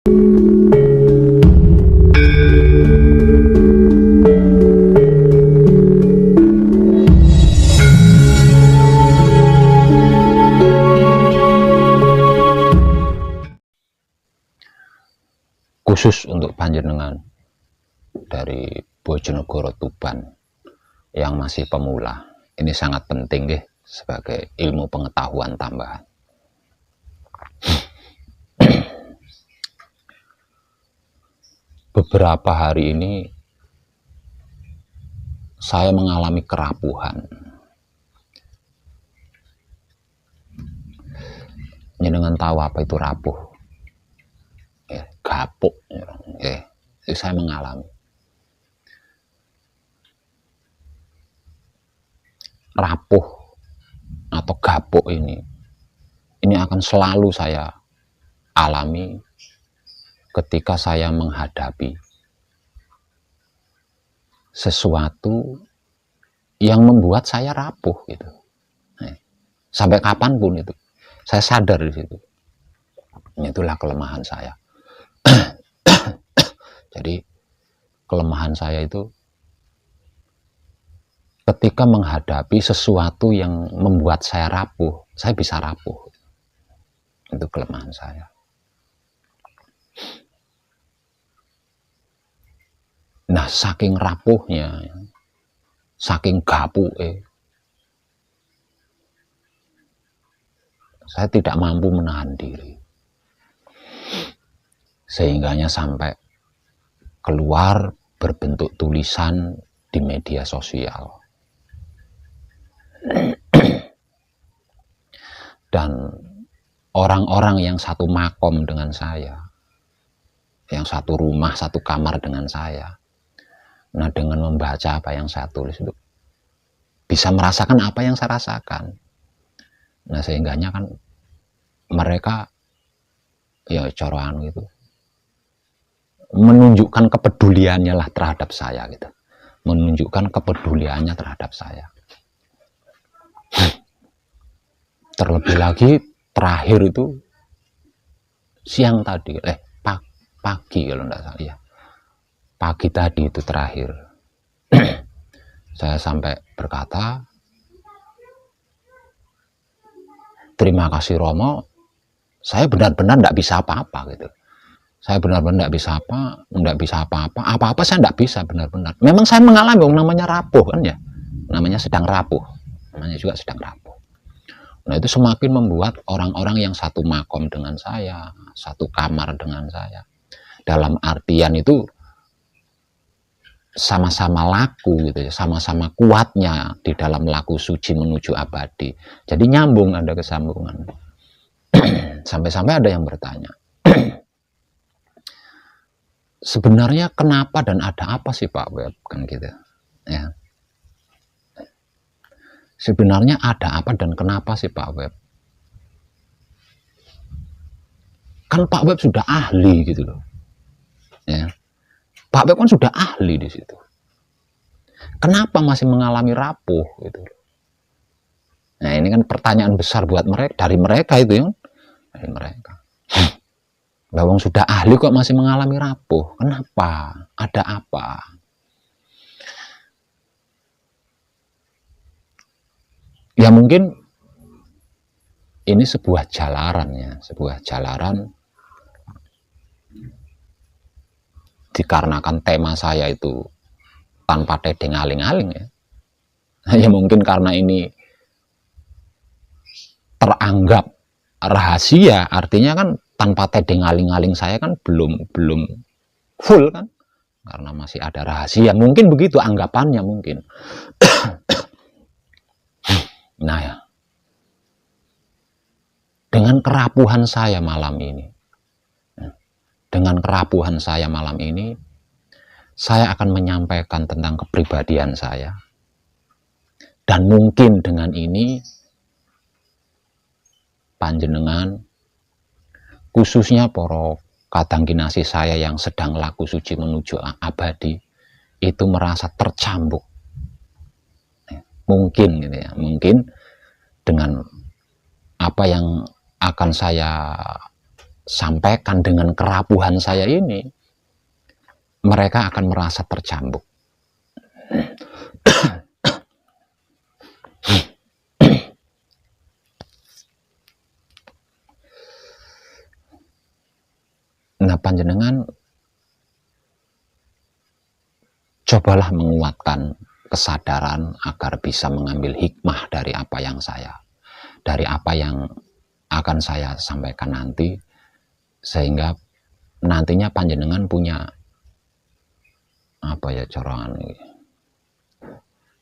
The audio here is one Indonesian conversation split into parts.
Khusus untuk panjenengan dari Bojonegoro Tuban yang masih pemula, ini sangat penting deh sebagai ilmu pengetahuan tambahan. Beberapa hari ini saya mengalami kerapuhan. Jenengan tahu apa itu rapuh? Gapuk. Itu saya mengalami. Rapuh atau gapuk ini akan selalu saya alami ketika saya menghadapi sesuatu yang membuat saya rapuh gitu. Sampai kapanpun itu, saya sadar di situ. Itulah kelemahan saya. Jadi kelemahan saya itu ketika menghadapi sesuatu yang membuat saya rapuh, saya bisa rapuh. Itu kelemahan saya. Nah, saking rapuhnya, saking gapuke, saya tidak mampu menahan diri. Sehingganya sampai keluar berbentuk tulisan di media sosial. Dan orang-orang yang satu makom dengan saya, yang satu rumah, satu kamar dengan saya, nah dengan membaca apa yang saya tulis itu bisa merasakan apa yang saya rasakan. Nah sehingganya kan mereka ya coroan gitu menunjukkan kepeduliannya lah terhadap saya gitu, menunjukkan kepeduliannya terhadap saya. Terlebih lagi terakhir itu siang tadi, pagi kalau enggak salah ya, pagi tadi itu terakhir saya sampai berkata, terima kasih Romo, saya benar-benar enggak bisa apa-apa gitu. Saya benar-benar enggak bisa apa-apa saya enggak bisa benar-benar. Memang saya mengalami namanya rapuh kan ya, namanya sedang rapuh, namanya juga sedang rapuh. Nah itu semakin membuat orang-orang yang satu makom dengan saya, satu kamar dengan saya, dalam artian itu sama-sama laku gitu ya, sama-sama kuatnya di dalam laku suci menuju abadi. Jadi nyambung, ada kesambungan. Sampai-sampai ada yang bertanya, sebenarnya kenapa dan ada apa sih Pak Web kan gitu ya. Sebenarnya ada apa dan kenapa sih Pak Web? Kan Pak Web sudah ahli gitu loh. Ya. Pak Web kan sudah ahli di situ. Kenapa masih mengalami rapuh gitu? Nah, ini kan pertanyaan besar buat mereka, dari mereka itu ya. Dari mereka. Bawang sudah ahli kok masih mengalami rapuh. Kenapa? Ada apa? Ya mungkin ini sebuah jalaran ya, sebuah jalaran dikarenakan tema saya itu tanpa tedeng aling-aling ya. Ya mungkin karena ini teranggap rahasia, artinya kan tanpa tedeng aling-aling saya kan belum full kan, karena masih ada rahasia, mungkin begitu anggapannya mungkin. Nah ya, dengan kerapuhan saya malam ini, saya akan menyampaikan tentang kepribadian saya, dan mungkin dengan ini panjenengan, khususnya para kadang kinasih saya yang sedang laku suci menuju abadi, itu merasa tercambuk. Mungkin gitu ya, mungkin dengan apa yang akan saya sampaikan dengan kerapuhan saya ini, mereka akan merasa tercambuk. Nah, panjenengan cobalah menguatkan kesadaran agar bisa mengambil hikmah dari apa yang akan saya sampaikan nanti, sehingga nantinya panjenengan punya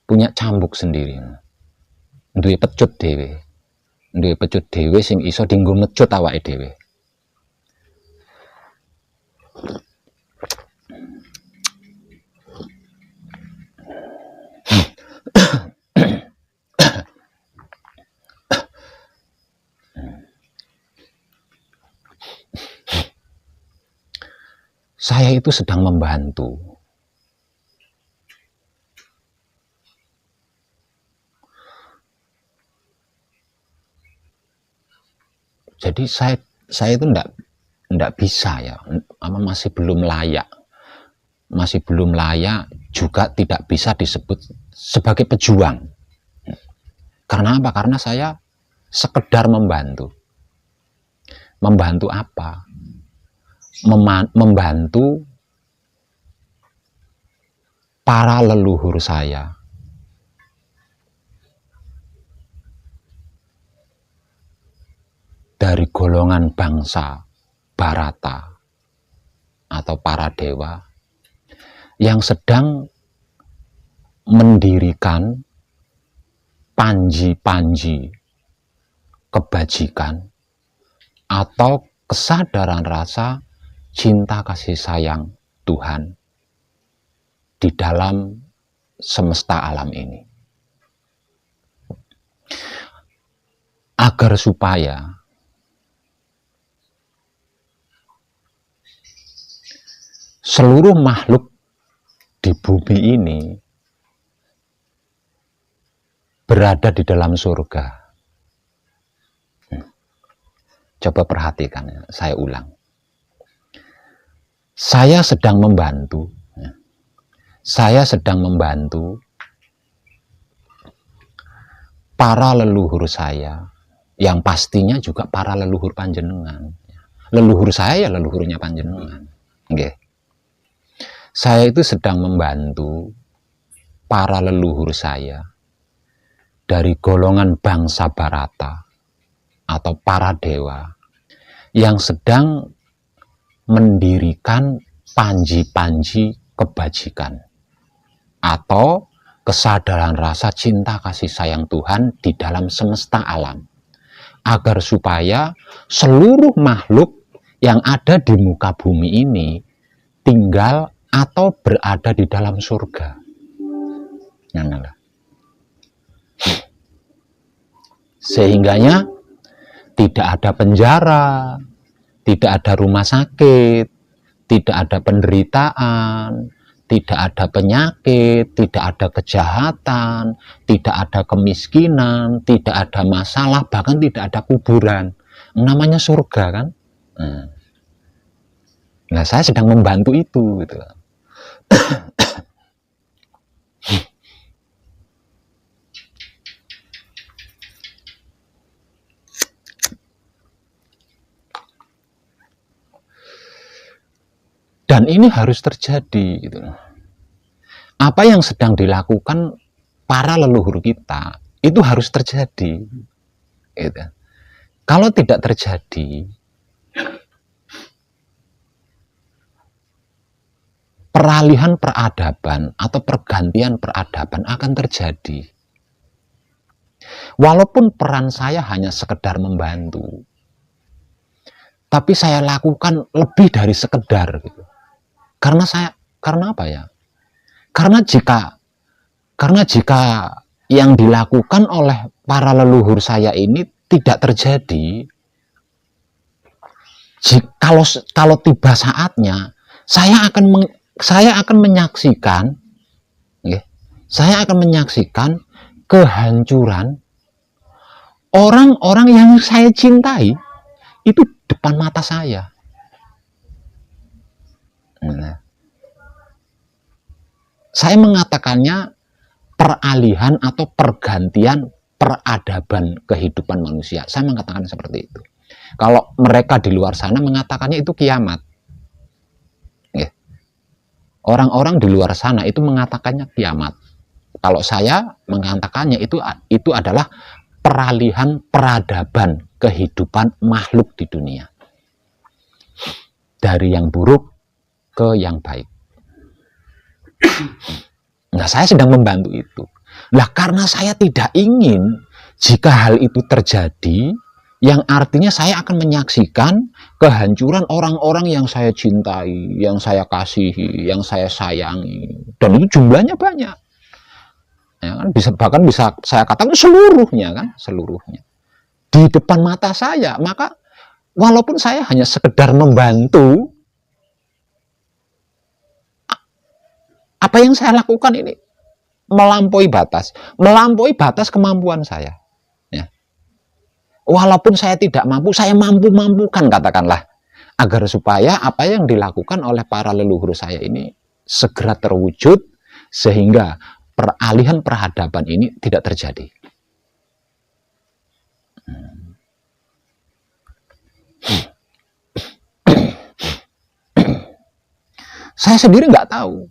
punya cambuk sendiri, duwe pecut dhewe sing iso dienggo mecut awake dhewe. Saya itu sedang membantu. Jadi saya itu enggak bisa ya, masih belum layak juga tidak bisa disebut sebagai pejuang. Karena apa? Karena saya sekedar membantu. Membantu apa? Membantu para leluhur saya dari golongan bangsa Barata atau para dewa yang sedang mendirikan panji-panji kebajikan atau kesadaran rasa cinta kasih sayang Tuhan di dalam semesta alam ini, agar supaya seluruh makhluk di bumi ini berada di dalam surga. Coba perhatikan, saya ulang. Saya sedang membantu para leluhur saya, yang pastinya juga para leluhur panjenengan. Leluhur saya ya leluhurnya panjenengan. Okay. Saya itu sedang membantu para leluhur saya dari golongan bangsa Barata atau para dewa yang sedang mendirikan panji-panji kebajikan atau kesadaran rasa cinta kasih sayang Tuhan di dalam semesta alam, agar supaya seluruh makhluk yang ada di muka bumi ini tinggal atau berada di dalam surga. Sehingganya tidak ada penjara, tidak ada rumah sakit, tidak ada penderitaan, tidak ada penyakit, tidak ada kejahatan, tidak ada kemiskinan, tidak ada masalah, bahkan tidak ada kuburan. Namanya surga kan? Nah, saya sedang membantu itu gitu. Dan ini harus terjadi gitu. Apa yang sedang dilakukan para leluhur kita itu harus terjadi gitu. Kalau tidak terjadi, peralihan peradaban atau pergantian peradaban akan terjadi. Walaupun peran saya hanya sekedar membantu, tapi saya lakukan lebih dari sekedar gitu. Karena apa ya? Karena jika yang dilakukan oleh para leluhur saya ini tidak terjadi, kalau tiba saatnya saya akan menyaksikan kehancuran orang-orang yang saya cintai itu depan mata saya. Nah, saya mengatakannya peralihan atau pergantian peradaban kehidupan manusia. Saya mengatakan seperti itu. Kalau mereka di luar sana mengatakannya itu kiamat. Orang-orang di luar sana itu mengatakannya kiamat. Kalau saya mengatakannya itu adalah peralihan peradaban kehidupan makhluk di dunia. Dari yang buruk ke yang baik. Nah, saya sedang membantu itu. Nah, karena saya tidak ingin jika hal itu terjadi, yang artinya saya akan menyaksikan kehancuran orang-orang yang saya cintai, yang saya kasihi, yang saya sayangi. Dan itu jumlahnya banyak. Ya kan? Bahkan bisa saya katakan seluruhnya, kan? Seluruhnya. Di depan mata saya. Maka walaupun saya hanya sekedar membantu, apa yang saya lakukan ini melampaui batas kemampuan saya. Ya. Walaupun saya tidak mampu, saya mampu-mampukan, katakanlah, agar supaya apa yang dilakukan oleh para leluhur saya ini segera terwujud, sehingga peralihan peradaban ini tidak terjadi. Saya sendiri nggak tahu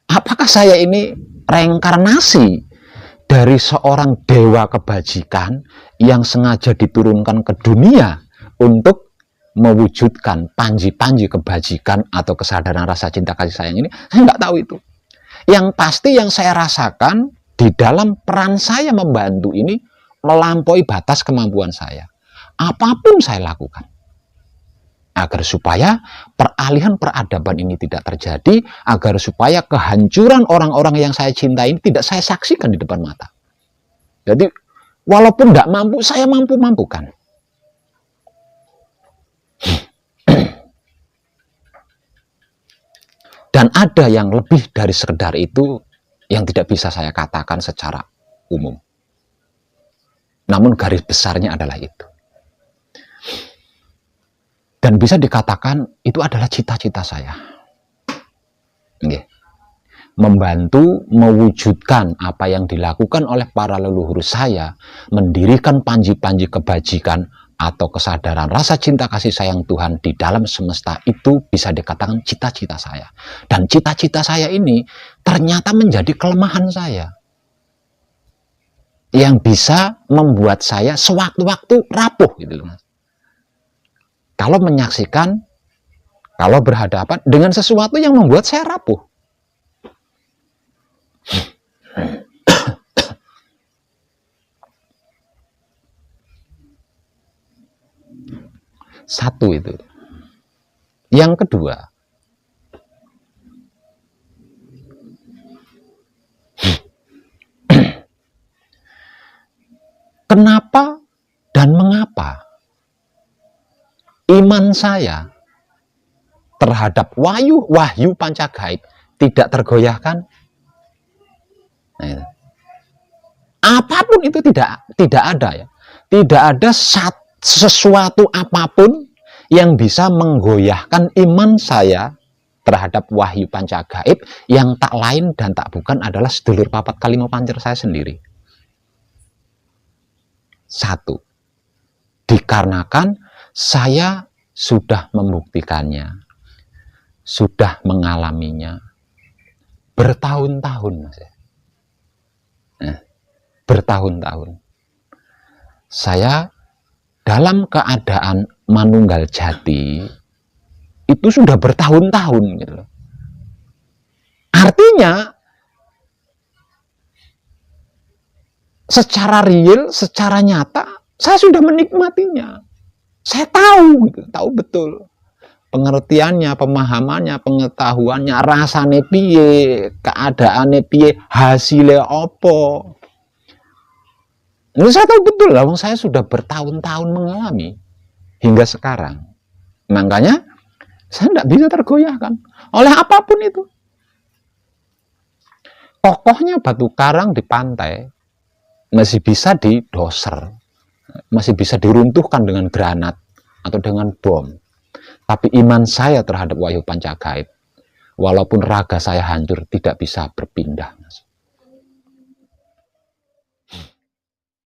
apakah saya ini reinkarnasi dari seorang dewa kebajikan yang sengaja diturunkan ke dunia untuk mewujudkan panji-panji kebajikan atau kesadaran rasa cinta kasih sayang ini. Saya nggak tahu itu. Yang pasti yang saya rasakan di dalam peran saya membantu ini melampaui batas kemampuan saya. Apapun saya lakukan, agar supaya peralihan peradaban ini tidak terjadi, agar supaya kehancuran orang-orang yang saya cintai ini tidak saya saksikan di depan mata. Jadi, walaupun tidak mampu, saya mampu-mampukan. Dan ada yang lebih dari sekedar itu yang tidak bisa saya katakan secara umum. Namun garis besarnya adalah itu. Dan bisa dikatakan itu adalah cita-cita saya. Membantu mewujudkan apa yang dilakukan oleh para leluhur saya, mendirikan panji-panji kebajikan atau kesadaran rasa cinta kasih sayang Tuhan di dalam semesta, itu bisa dikatakan cita-cita saya. Dan cita-cita saya ini ternyata menjadi kelemahan saya, yang bisa membuat saya sewaktu-waktu rapuh gitu loh, Mas. Kalau menyaksikan, kalau berhadapan dengan sesuatu yang membuat saya rapuh. Satu itu. Yang kedua, kenapa dan mengapa iman saya terhadap wahyu panca gaib tidak tergoyahkan? Nah, apapun itu tidak ada ya. Tidak ada sesuatu apapun yang bisa menggoyahkan iman saya terhadap wahyu panca gaib, yang tak lain dan tak bukan adalah sedulur papat kalimo pancer saya sendiri. Satu, dikarenakan saya sudah membuktikannya, sudah mengalaminya bertahun-tahun, Mas. Bertahun-tahun. Saya dalam keadaan manunggal jati itu sudah bertahun-tahun gitu loh. Artinya secara real, secara nyata saya sudah menikmatinya. Saya tahu gitu, tahu betul pengertiannya, pemahamannya, pengetahuannya, rasane piye, keadaane piye, hasilnya opo. Ini saya tahu betul lah, saya sudah bertahun-tahun mengalami hingga sekarang. Makanya saya tidak bisa tergoyahkan oleh apapun itu. Kokohnya batu karang di pantai masih bisa didoser, masih bisa diruntuhkan dengan granat atau dengan bom. Tapi iman saya terhadap Wahyu Pancagaib, walaupun raga saya hancur, tidak bisa berpindah, Mas.